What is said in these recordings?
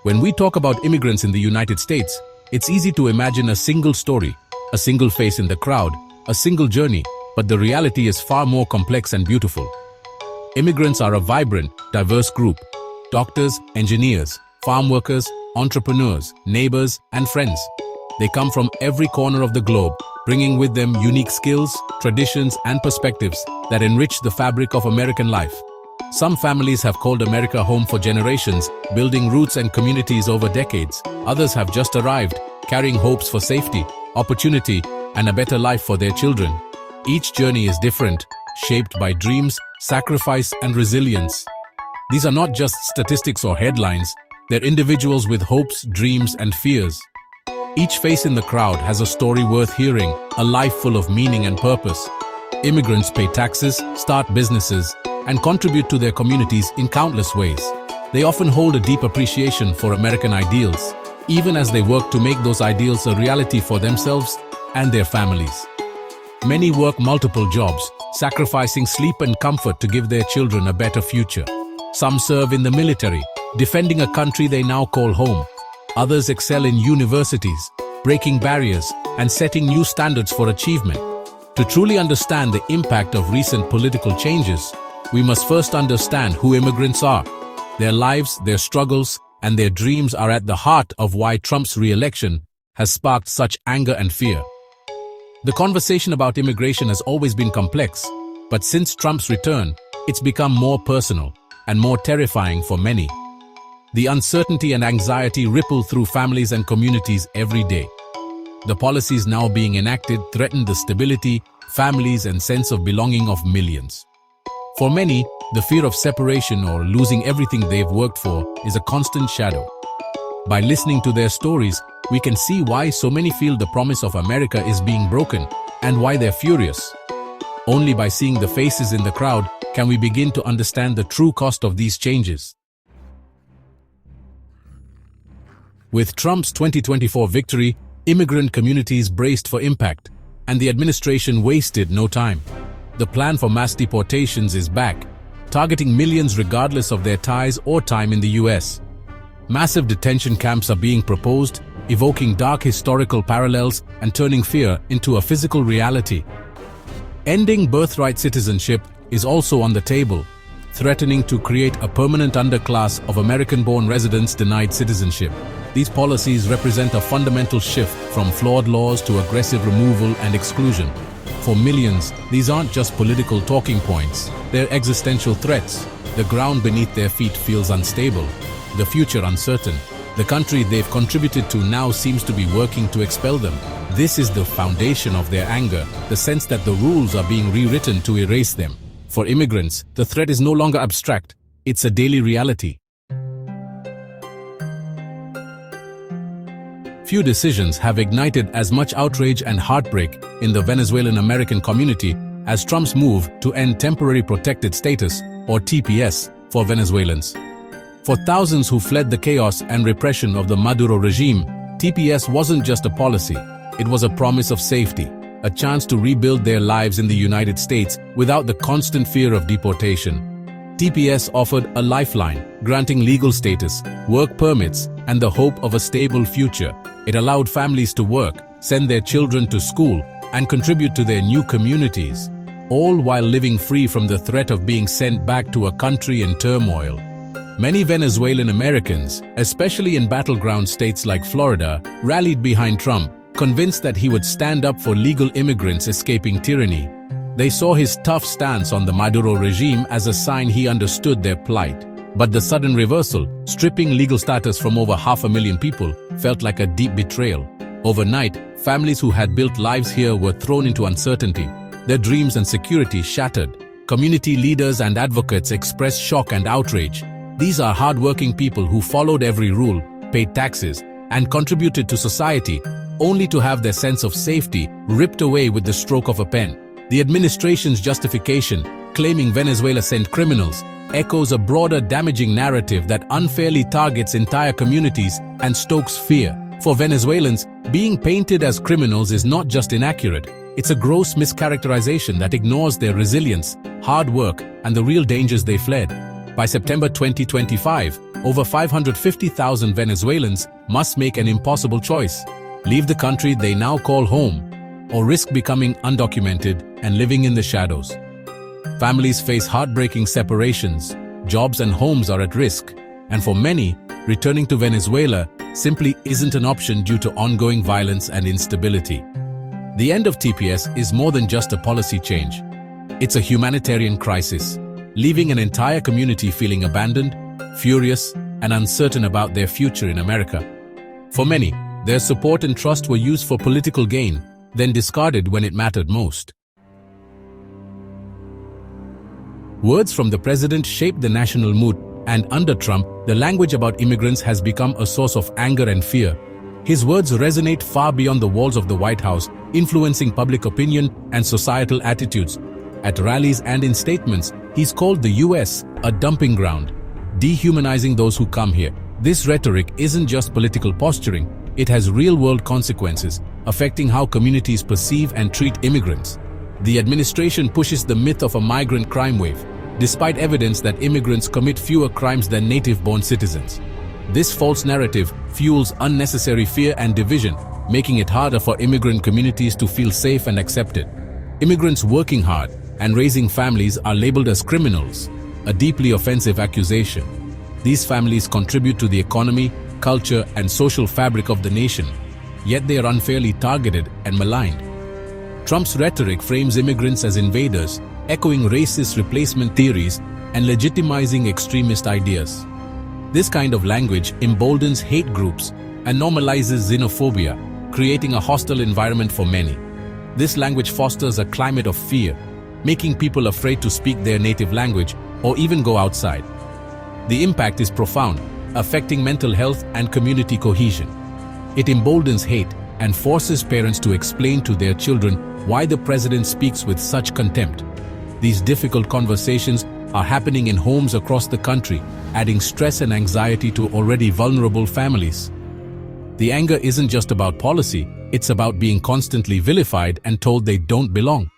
When we talk about immigrants in the United States, it's easy to imagine a single story, a single face in the crowd, a single journey, but the reality is far more complex and beautiful. Immigrants are a vibrant, diverse group. Doctors, engineers, farm workers, entrepreneurs, neighbors, and friends. They come from every corner of the globe, bringing with them unique skills, traditions, and perspectives that enrich the fabric of American life. Some families have called America home for generations, building roots and communities over decades. Others have just arrived, carrying hopes for safety, opportunity, and a better life for their children. Each journey is different, shaped by dreams, sacrifice, and resilience. These are not just statistics or headlines, they're individuals with hopes, dreams, and fears. Each face in the crowd has a story worth hearing, a life full of meaning and purpose. Immigrants pay taxes, start businesses, and contribute to their communities in countless ways. They often hold a deep appreciation for American ideals, even as they work to make those ideals a reality for themselves and their families. Many work multiple jobs, sacrificing sleep and comfort to give their children a better future. Some serve in the military, defending a country they now call home. Others excel in universities, breaking barriers and setting new standards for achievement. To truly understand the impact of recent political changes, we must first understand who immigrants are. Their lives, their struggles, and their dreams are at the heart of why Trump's re-election has sparked such anger and fear. The conversation about immigration has always been complex, but since Trump's return, it's become more personal and more terrifying for many. The uncertainty and anxiety ripple through families and communities every day. The policies now being enacted threaten the stability, families, and sense of belonging of millions. For many, the fear of separation or losing everything they've worked for is a constant shadow. By listening to their stories, we can see why so many feel the promise of America is being broken and why they're furious. Only by seeing the faces in the crowd can we begin to understand the true cost of these changes. With Trump's 2024 victory, immigrant communities braced for impact, and the administration wasted no time. The plan for mass deportations is back, targeting millions regardless of their ties or time in the US. Massive detention camps are being proposed, evoking dark historical parallels and turning fear into a physical reality. Ending birthright citizenship is also on the table, threatening to create a permanent underclass of American-born residents denied citizenship. These policies represent a fundamental shift from flawed laws to aggressive removal and exclusion. For millions, these aren't just political talking points, they're existential threats. The ground beneath their feet feels unstable, the future uncertain. The country they've contributed to now seems to be working to expel them. This is the foundation of their anger, the sense that the rules are being rewritten to erase them. For immigrants, the threat is no longer abstract, it's a daily reality. Few decisions have ignited as much outrage and heartbreak in the Venezuelan American community as Trump's move to end temporary protected status, or TPS, for Venezuelans. For thousands who fled the chaos and repression of the Maduro regime, TPS wasn't just a policy, it was a promise of safety, a chance to rebuild their lives in the United States without the constant fear of deportation. TPS offered a lifeline, granting legal status, work permits, and the hope of a stable future. It allowed families to work, send their children to school, and contribute to their new communities, all while living free from the threat of being sent back to a country in turmoil. Many Venezuelan Americans, especially in battleground states like Florida, rallied behind Trump, convinced that he would stand up for legal immigrants escaping tyranny. They saw his tough stance on the Maduro regime as a sign he understood their plight. But the sudden reversal, stripping legal status from over 500,000 people, felt like a deep betrayal. Overnight, families who had built lives here were thrown into uncertainty, their dreams and security shattered. Community leaders and advocates expressed shock and outrage. These are hardworking people who followed every rule, paid taxes, and contributed to society, only to have their sense of safety ripped away with the stroke of a pen. The administration's justification, claiming Venezuela sent criminals, echoes a broader damaging narrative that unfairly targets entire communities and stokes fear. For Venezuelans, being painted as criminals is not just inaccurate, it's a gross mischaracterization that ignores their resilience, hard work, and the real dangers they fled. By September 2025, over 550,000 Venezuelans must make an impossible choice: leave the country they now call home, or risk becoming undocumented and living in the shadows. Families face heartbreaking separations, jobs and homes are at risk, and for many, returning to Venezuela simply isn't an option due to ongoing violence and instability. The end of TPS is more than just a policy change. It's a humanitarian crisis, leaving an entire community feeling abandoned, furious, and uncertain about their future in America. For many, their support and trust were used for political gain, then discarded when it mattered most. Words from the president shaped the national mood, and under Trump, the language about immigrants has become a source of anger and fear. His words resonate far beyond the walls of the White House, influencing public opinion and societal attitudes. At rallies and in statements, he's called the U.S. a dumping ground, dehumanizing those who come here. This rhetoric isn't just political posturing, it has real-world consequences, affecting how communities perceive and treat immigrants. The administration pushes the myth of a migrant crime wave, despite evidence that immigrants commit fewer crimes than native-born citizens. This false narrative fuels unnecessary fear and division, making it harder for immigrant communities to feel safe and accepted. Immigrants working hard and raising families are labeled as criminals, a deeply offensive accusation. These families contribute to the economy, culture, and social fabric of the nation, yet they are unfairly targeted and maligned. Trump's rhetoric frames immigrants as invaders, echoing racist replacement theories and legitimizing extremist ideas. This kind of language emboldens hate groups and normalizes xenophobia, creating a hostile environment for many. This language fosters a climate of fear, making people afraid to speak their native language or even go outside. The impact is profound, affecting mental health and community cohesion. It emboldens hate and forces parents to explain to their children why the president speaks with such contempt. These difficult conversations are happening in homes across the country, adding stress and anxiety to already vulnerable families. The anger isn't just about policy, it's about being constantly vilified and told they don't belong.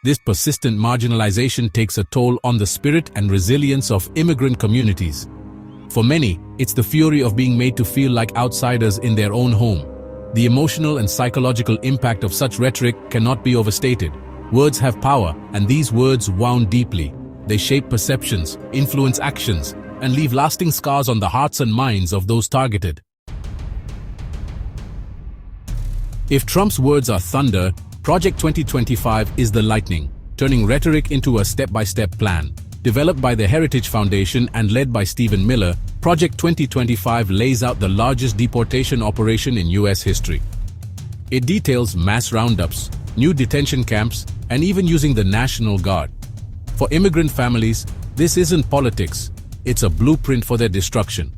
This persistent marginalization takes a toll on the spirit and resilience of immigrant communities. For many, it's the fury of being made to feel like outsiders in their own home. The emotional and psychological impact of such rhetoric cannot be overstated. Words have power, and these words wound deeply. They shape perceptions, influence actions, and leave lasting scars on the hearts and minds of those targeted. If Trump's words are thunder, Project 2025 is the lightning, turning rhetoric into a step-by-step plan. Developed by the Heritage Foundation and led by Stephen Miller, Project 2025 lays out the largest deportation operation in U.S. history. It details mass roundups, new detention camps, and even using the National Guard. For immigrant families, this isn't politics, it's a blueprint for their destruction.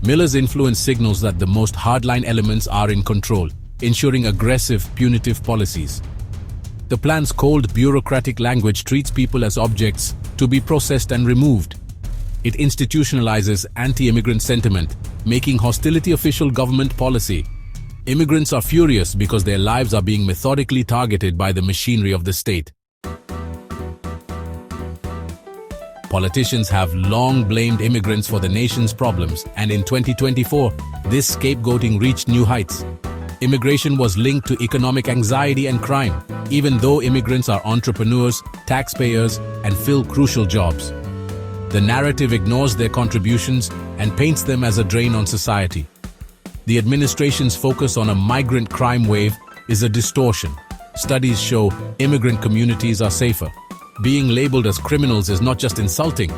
Miller's influence signals that the most hardline elements are in control, ensuring aggressive, punitive policies. The plan's cold, bureaucratic language treats people as objects to be processed and removed. It institutionalizes anti-immigrant sentiment, making hostility official government policy. Immigrants are furious because their lives are being methodically targeted by the machinery of the state. Politicians have long blamed immigrants for the nation's problems, and in 2024, this scapegoating reached new heights. Immigration was linked to economic anxiety and crime, even though immigrants are entrepreneurs, taxpayers, and fill crucial jobs. The narrative ignores their contributions and paints them as a drain on society. The administration's focus on a migrant crime wave is a distortion. Studies show immigrant communities are safer. Being labeled as criminals is not just insulting,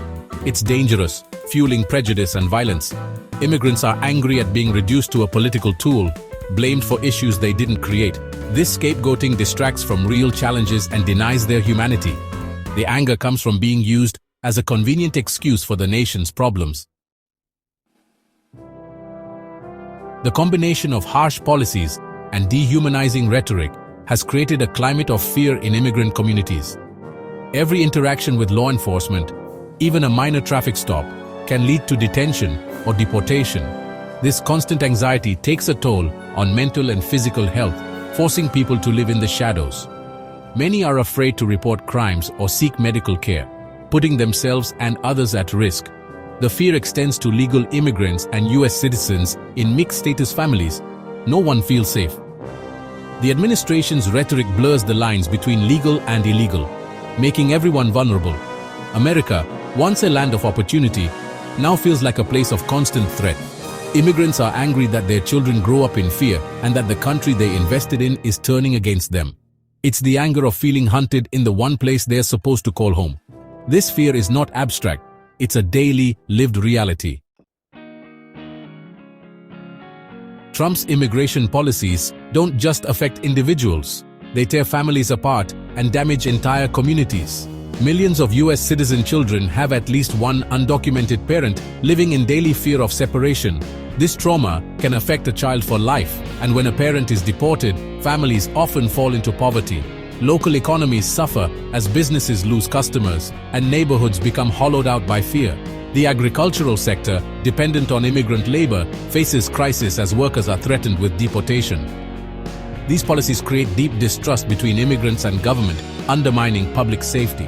it's dangerous, fueling prejudice and violence. Immigrants are angry at being reduced to a political tool, blamed for issues they didn't create. This scapegoating distracts from real challenges and denies their humanity. The anger comes from being used as a convenient excuse for the nation's problems. The combination of harsh policies and dehumanizing rhetoric has created a climate of fear in immigrant communities. Every interaction with law enforcement, even a minor traffic stop, can lead to detention or deportation. This constant anxiety takes a toll on mental and physical health, forcing people to live in the shadows. Many are afraid to report crimes or seek medical care, putting themselves and others at risk. The fear extends to legal immigrants and US citizens in mixed-status families. No one feels safe. The administration's rhetoric blurs the lines between legal and illegal, making everyone vulnerable. America, once a land of opportunity, now feels like a place of constant threat. Immigrants are angry that their children grow up in fear and that the country they invested in is turning against them. It's the anger of feeling hunted in the one place they're supposed to call home. This fear is not abstract, it's a daily, lived reality. Trump's immigration policies don't just affect individuals, they tear families apart and damage entire communities. Millions of US citizen children have at least one undocumented parent living in daily fear of separation. This trauma can affect a child for life, and when a parent is deported, families often fall into poverty. Local economies suffer as businesses lose customers and neighborhoods become hollowed out by fear. The agricultural sector, dependent on immigrant labor, faces crisis as workers are threatened with deportation. These policies create deep distrust between immigrants and government, undermining public safety.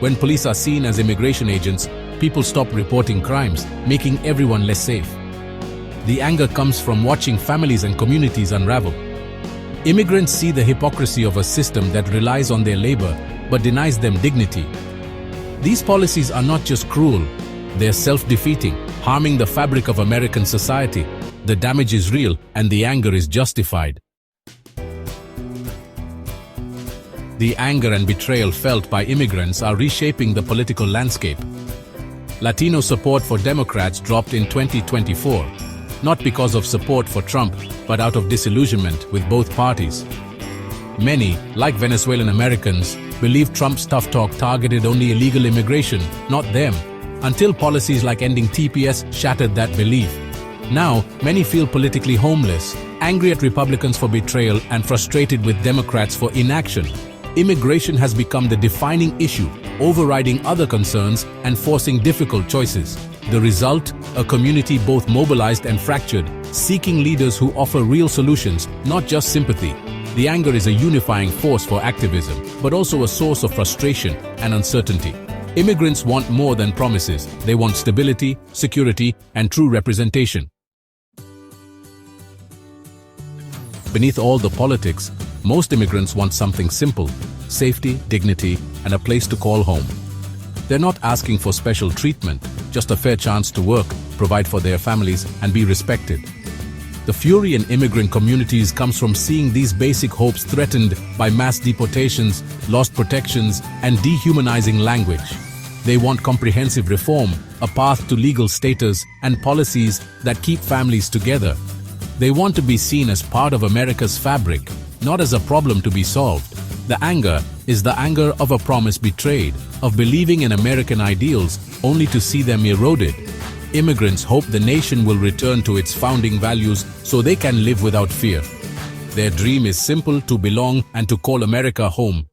When police are seen as immigration agents, people stop reporting crimes, making everyone less safe. The anger comes from watching families and communities unravel. Immigrants see the hypocrisy of a system that relies on their labor but denies them dignity. These policies are not just cruel, they're self-defeating, harming the fabric of American society. The damage is real and the anger is justified. The anger and betrayal felt by immigrants are reshaping the political landscape. Latino support for Democrats dropped in 2024, not because of support for Trump, but out of disillusionment with both parties. Many, like Venezuelan Americans, believe Trump's tough talk targeted only illegal immigration, not them, until policies like ending TPS shattered that belief. Now, many feel politically homeless, angry at Republicans for betrayal and frustrated with Democrats for inaction. Immigration has become the defining issue, overriding other concerns and forcing difficult choices. The result? A community both mobilized and fractured, seeking leaders who offer real solutions, not just sympathy. The anger is a unifying force for activism, but also a source of frustration and uncertainty. Immigrants want more than promises. They want stability, security, and true representation. Beneath all the politics, most immigrants want something simple: safety, dignity, and a place to call home. They're not asking for special treatment, just a fair chance to work, provide for their families, and be respected. The fury in immigrant communities comes from seeing these basic hopes threatened by mass deportations, lost protections, and dehumanizing language. They want comprehensive reform, a path to legal status, and policies that keep families together. They want to be seen as part of America's fabric, not as a problem to be solved. The anger is the anger of a promise betrayed, of believing in American ideals only to see them eroded. Immigrants hope the nation will return to its founding values so they can live without fear. Their dream is simple: to belong and to call America home.